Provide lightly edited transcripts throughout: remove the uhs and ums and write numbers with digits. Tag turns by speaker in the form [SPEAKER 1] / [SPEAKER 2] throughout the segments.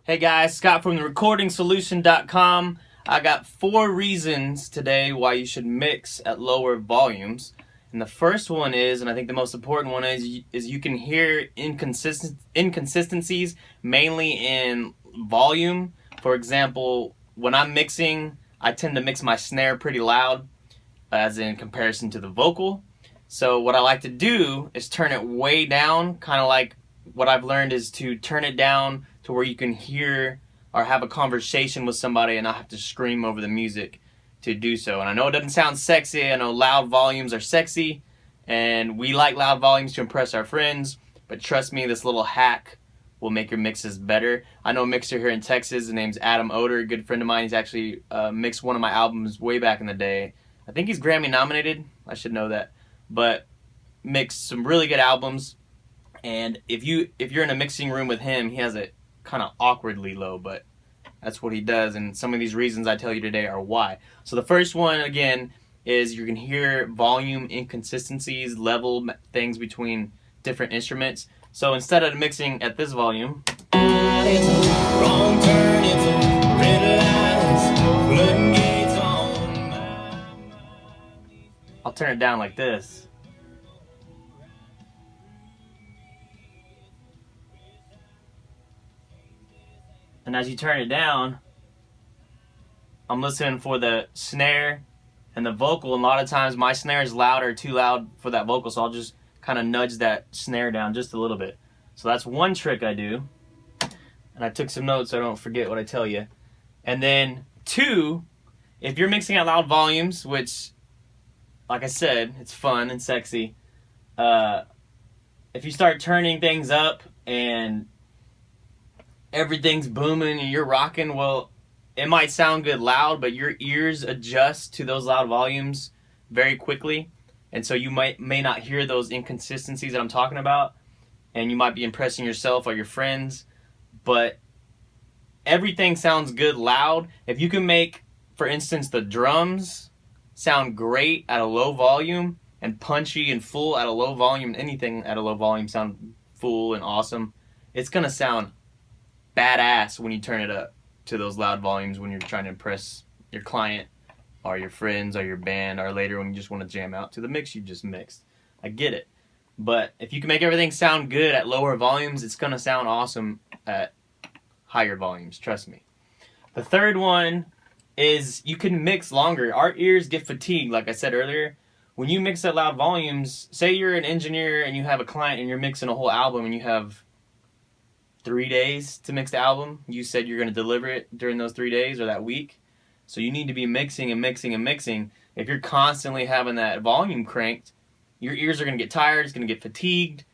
[SPEAKER 1] Hey guys, Scott from therecordingsolution.com. I got 4 reasons today why you should mix at lower volumes. And the first one is, and I think the most important one is you can hear inconsistencies mainly in volume. For example, when I'm mixing, I tend to mix my snare pretty loud, as in comparison to the vocal. So what I like to do is turn it way down, kind of like what I've learned is to turn it down to where you can hear or have a conversation with somebody and not have to scream over the music to do so. And I know it doesn't sound sexy. I know loud volumes are sexy, and we like loud volumes to impress our friends, but trust me, this little hack will make your mixes better. I know a mixer here in Texas. His name's Adam Oder, a good friend of mine. He's actually mixed one of my albums way back in the day. I think he's Grammy nominated. I should know that. But mixed some really good albums. And if you're in a mixing room with him, he has it kind of awkwardly low, but that's what he does. And some of these reasons I tell you today are why. So the first one, again, is you can hear volume inconsistencies, level things between different instruments. So instead of mixing at this volume, I'll turn it down like this. And as you turn it down, I'm listening for the snare and the vocal. And a lot of times my snare is loud or too loud for that vocal, so I'll just kind of nudge that snare down just a little bit. So that's one trick I do. And I took some notes so I don't forget what I tell you. And then 2, if you're mixing at loud volumes, which, like I said, it's fun and sexy. If you start turning things up and everything's booming and you're rocking, well, it might sound good loud, but your ears adjust to those loud volumes very quickly, and so you may not hear those inconsistencies that I'm talking about, and you might be impressing yourself or your friends, but everything sounds good loud. If you can make, for instance, the drums sound great at a low volume and punchy and full at a low volume, anything at a low volume sound full and awesome, it's gonna sound badass when you turn it up to those loud volumes when you're trying to impress your client or your friends or your band, or later when you just want to jam out to the mix you just mixed. I get it. But if you can make everything sound good at lower volumes, it's going to sound awesome at higher volumes, trust me. The third one is you can mix longer. Our ears get fatigued, like I said earlier. When you mix at loud volumes, say you're an engineer and you have a client and you're mixing a whole album and you have 3 days to mix the album. You said you're going to deliver it during those 3 days or that week. So you need to be mixing and mixing and mixing. If you're constantly having that volume cranked, your ears are going to get tired. It's going to get fatigued.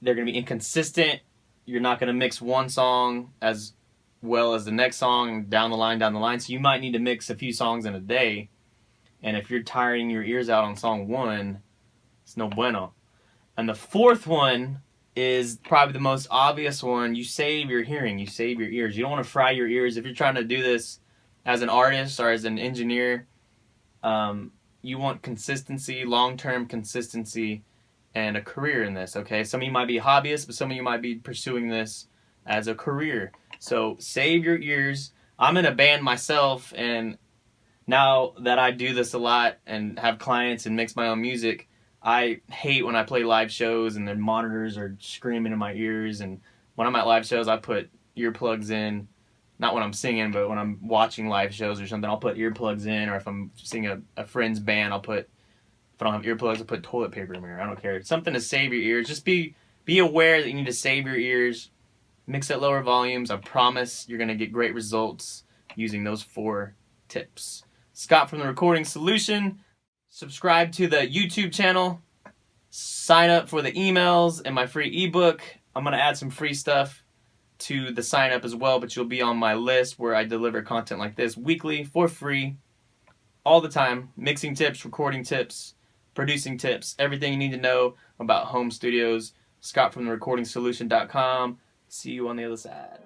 [SPEAKER 1] They're going to be inconsistent. You're not going to mix one song as well as the next song down the line. So you might need to mix a few songs in a day. And if you're tiring your ears out on song 1, it's no bueno. And the fourth one is probably the most obvious one. You save your hearing, you save your ears. You don't want to fry your ears. If you're trying to do this as an artist or as an engineer, you want consistency, long-term consistency, and a career in this, okay? Some of you might be hobbyists, but some of you might be pursuing this as a career. So save your ears. I'm in a band myself, and now that I do this a lot and have clients and mix my own music, I hate when I play live shows and the monitors are screaming in my ears. And when I'm at live shows, I put earplugs in. Not when I'm singing, but when I'm watching live shows or something, I'll put earplugs in. Or if I'm singing a friend's band, if I don't have earplugs, I'll put toilet paper in my ear. I don't care. Something to save your ears. Just be aware that you need to save your ears. Mix at lower volumes. I promise you're going to get great results using those 4 tips. Scott from The Recording Solution. Subscribe to the YouTube channel, sign up for the emails and my free ebook. I'm going to add some free stuff to the sign up as well, but you'll be on my list where I deliver content like this weekly for free all the time. Mixing tips, recording tips, producing tips, everything you need to know about home studios. Scott from therecordingsolution.com. See you on the other side.